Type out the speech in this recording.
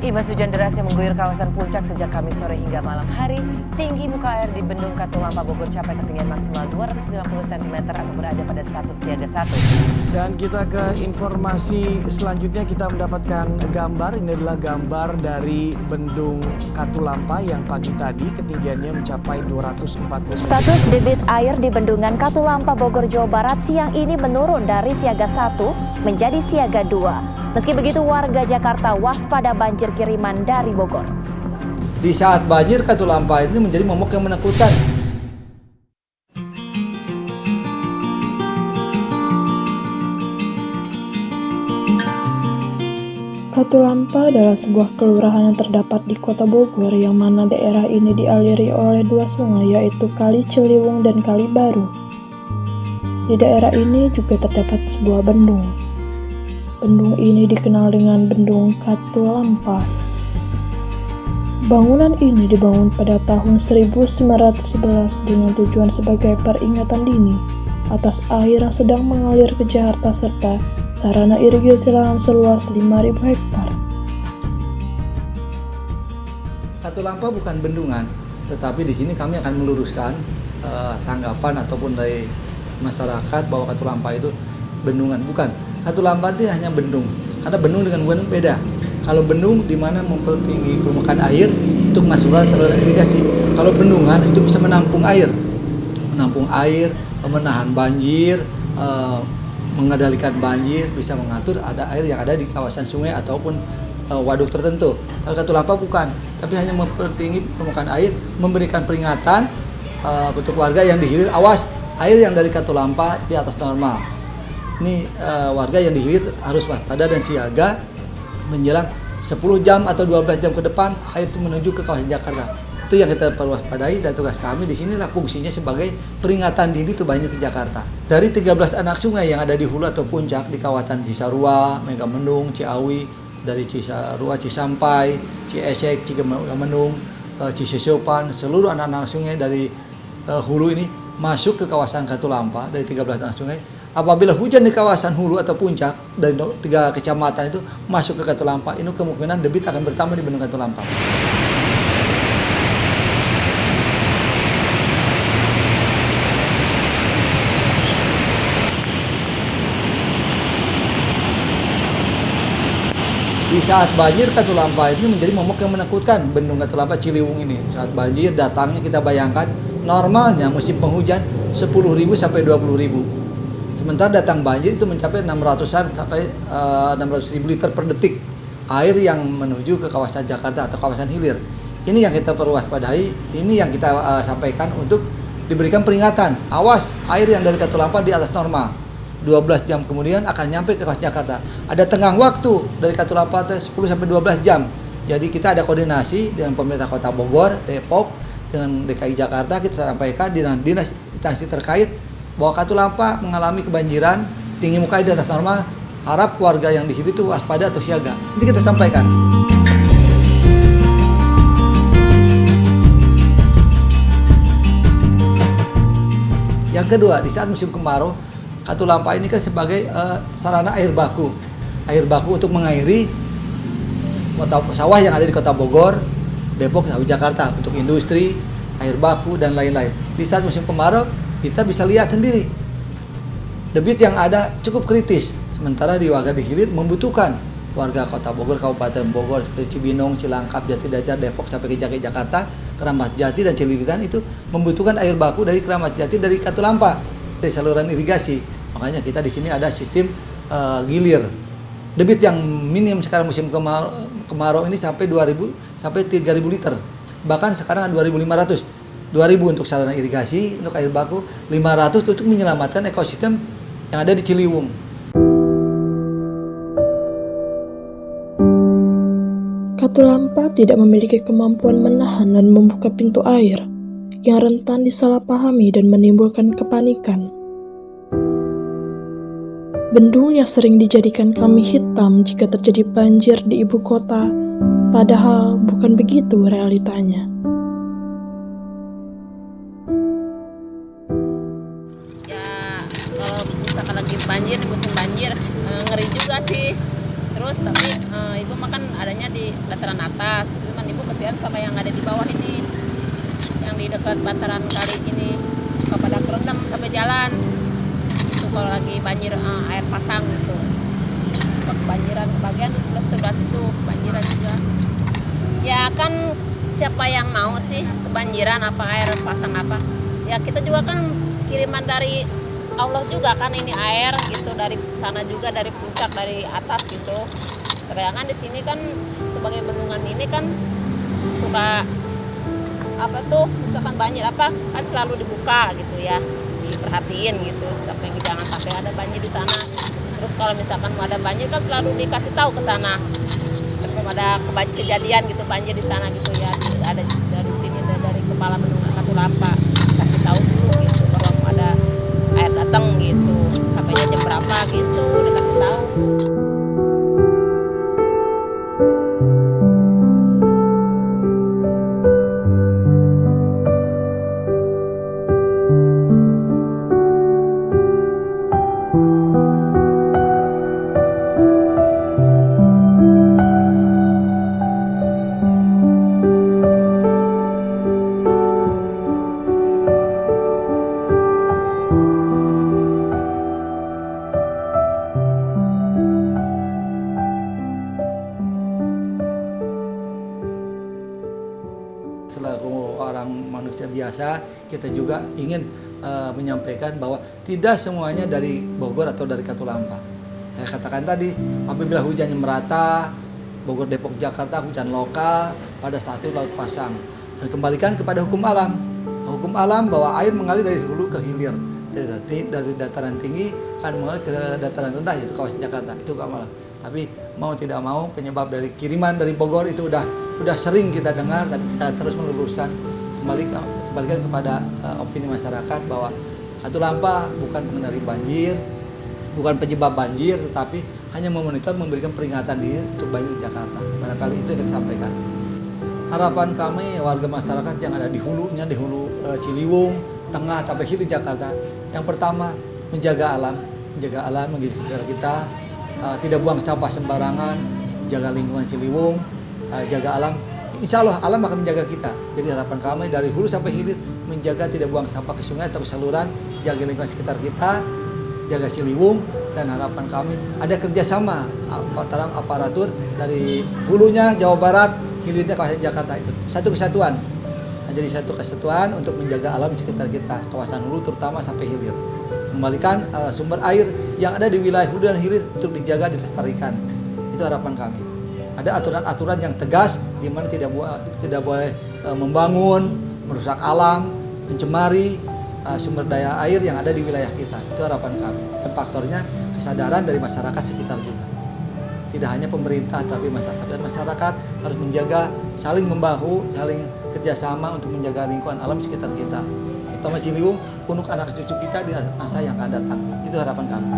Imbas hujan deras yang mengguyur kawasan Puncak sejak Kamis sore hingga malam hari, tinggi muka air di Bendung Katulampa Bogor capai ketinggian maksimal 250 cm atau berada pada status siaga 1. Dan kita ke informasi selanjutnya, kita mendapatkan gambar. Ini adalah gambar dari Bendung Katulampa yang pagi tadi ketinggiannya mencapai 240 meter. Status debit air di Bendungan Katulampa Bogor, Jawa Barat siang ini menurun dari siaga 1 menjadi siaga 2. Meski begitu, warga Jakarta waspada banjir kiriman dari Bogor. Di saat banjir, Katulampa ini menjadi momok yang menakutkan. Katulampa adalah sebuah kelurahan yang terdapat di Kota Bogor, yang mana daerah ini dialiri oleh dua sungai, yaitu Kali Ciliwung dan Kali Baru. Di daerah ini juga terdapat sebuah bendung. Bendung ini dikenal dengan Bendung Katulampa. Bangunan ini dibangun pada tahun 1911 dengan tujuan sebagai peringatan dini atas air yang sedang mengalir ke Jakarta serta sarana irigasi lahan seluas 5.000 hektar. Katulampa bukan bendungan, tetapi di sini kami akan meluruskan tanggapan ataupun dari masyarakat bahwa Katulampa itu bendungan. Bukan. Katulampa itu hanya bendung, karena bendung dengan bendung beda. Kalau bendung di mana mempertinggi permukaan air untuk masuk saluran irigasi. Kalau bendungan itu bisa menampung air, menahan banjir, mengendalikan banjir, bisa mengatur ada air yang ada di kawasan sungai ataupun waduk tertentu. Kalau Katulampa bukan, tapi hanya mempertinggi permukaan air, memberikan peringatan untuk warga yang dihilir, awas air yang dari Katulampa di atas normal. Ini warga yang dihilir harus waspada dan siaga menjelang 10 jam atau 12 jam ke depan air itu menuju ke kawasan Jakarta. Itu yang kita perlu waspadai, dan tugas kami di sinilah fungsinya sebagai peringatan dini itu banjir ke Jakarta. Dari 13 anak sungai yang ada di hulu atau puncak di kawasan Cisarua, Megamendung, Ciawi, dari Cisarua, Cisampai, Ciesek, Cigamendung, Cisesopan, seluruh anak-anak sungai dari hulu ini masuk ke kawasan Katulampa dari 13 anak sungai. Apabila hujan di kawasan hulu atau puncak dari 3 kecamatan itu masuk ke Katulampa, ini kemungkinan debit akan bertambah di Bendung Katulampa. Di saat banjir, Katulampa ini menjadi momok yang menakutkan. Bendung Katulampa Ciliwung ini saat banjir datangnya, kita bayangkan normalnya musim penghujan 10.000 sampai 20.000. Sementara datang banjir itu mencapai 600-an sampai 600.000 liter per detik air yang menuju ke kawasan Jakarta atau kawasan hilir. Ini yang kita perlu waspadai, ini yang kita sampaikan untuk diberikan peringatan. Awas air yang dari Katulampa di atas normal. 12 jam kemudian akan nyampe ke kawasan Jakarta. Ada tenggang waktu dari Katulampa 10 sampai 12 jam. Jadi kita ada koordinasi dengan pemerintah Kota Bogor, Depok, dengan DKI Jakarta. Kita sampaikan dengan dinas instansi terkait bahwa Katulampa mengalami kebanjiran, tinggi muka air di atas normal, harap warga yang di sini itu waspada atau siaga. Ini kita sampaikan. Yang kedua, di saat musim kemarau, Katulampa ini kan sebagai sarana air baku untuk mengairi sawah yang ada di Kota Bogor, Depok, sampai Jakarta untuk industri, air baku dan lain-lain. Di saat musim kemarau, kita bisa lihat sendiri debit yang ada cukup kritis, sementara di warga di hilir membutuhkan warga Kota Bogor, Kabupaten Bogor seperti Cibinong, Cilangkap, Jatidajar, Depok sampai ke Jati, Keramat Jati dan Cililitan itu membutuhkan air baku dari Keramat Jati, dari Katulampa, dari saluran irigasi. Makanya kita di sini ada sistem gilir. Debit yang minim sekarang musim kemarau ini sampai 2.000 sampai 3.000 liter. Bahkan sekarang 2.500. 2.000 untuk sarana irigasi, untuk air baku, 500 untuk menyelamatkan ekosistem yang ada di Ciliwung. Katulampa tidak memiliki kemampuan menahan dan membuka pintu air yang rentan disalahpahami dan menimbulkan kepanikan. Bendung yang sering dijadikan kambing hitam jika terjadi banjir di ibu kota, padahal bukan begitu realitanya. Ya, kalau misalkan lagi banjir, nih musim banjir, ngeri juga sih. terus, tapi ibu makan adanya di dataran atas. Cuman ibu kasihan sama yang ada di bawah ini, yang di dekat bantaran kali ini, suka pada kerendam sampai jalan. Itu kalau lagi banjir air pasang gitu, suka kebanjiran bagian sebelah situ kebanjiran juga. Ya kan siapa yang mau sih kebanjiran apa air pasang apa? Ya kita juga kan kiriman dari Allah juga kan ini air gitu, dari sana juga, dari puncak, dari atas gitu. Sedangkan di sini kan sebagai bendungan ini kan suka apa tuh, misalkan banjir apa kan selalu dibuka gitu ya, diperhatiin gitu sampai jangan sampai ada banjir di sana. Terus kalau misalkan mau ada banjir kan selalu dikasih tahu ke sana sebelum ada kejadian gitu banjir di sana gitu ya. Ada dari sini dari kepala bendungan Katulampa kasih tahu dulu gitu bahwa mau ada air datang gitu, sampai jam berapa gitu dikasih tahu. Selaku orang manusia biasa, kita juga ingin menyampaikan bahwa tidak semuanya dari Bogor atau dari Katulampa. Saya katakan tadi, apabila hujannya merata, Bogor, Depok, Jakarta, hujan lokal, pada saat itu laut pasang. Dan kembalikan kepada hukum alam. Hukum alam bahwa air mengalir dari hulu ke hilir. Dari dataran tinggi akan mengalir ke dataran rendah, yaitu kawasan Jakarta. Itu hukum alam. Tapi mau tidak mau, penyebab dari kiriman dari Bogor itu udah sering kita dengar, tapi kita terus meluruskan, kembalikan kepada opini masyarakat bahwa Katulampa bukan pengendali banjir, bukan penyebab banjir, tetapi hanya memonitor, memberikan peringatan dini untuk banjir di Jakarta. Barangkali itu yang kita sampaikan. Harapan kami warga masyarakat yang ada di hulunya, di hulu Ciliwung, tengah sampai hilir Jakarta, yang pertama menjaga alam menjaga sekitar kita, tidak buang sampah sembarangan, jaga lingkungan Ciliwung, jaga alam. Insya Allah alam akan menjaga kita. Jadi harapan kami dari hulu sampai hilir menjaga tidak buang sampah ke sungai atau ke saluran, jaga lingkungan sekitar kita, jaga Ciliwung, dan harapan kami ada kerjasama antara aparatur dari hulunya Jawa Barat, hilirnya kawasan Jakarta itu satu kesatuan. Jadi satu kesatuan untuk menjaga alam sekitar kita, kawasan hulu terutama sampai hilir. Kembalikan sumber air yang ada di wilayah hulu dan hilir untuk dijaga, dilestarikan. Itu harapan kami. Ada aturan-aturan yang tegas di mana tidak boleh membangun, merusak alam, mencemari sumber daya air yang ada di wilayah kita. Itu harapan kami. Dan faktornya kesadaran dari masyarakat sekitar juga. Tidak hanya pemerintah tapi masyarakat, dan masyarakat harus menjaga, saling membahu, saling kerjasama untuk menjaga lingkungan alam sekitar kita. Terutama Ciliwung untuk anak cucu kita di masa yang akan datang. Itu harapan kami.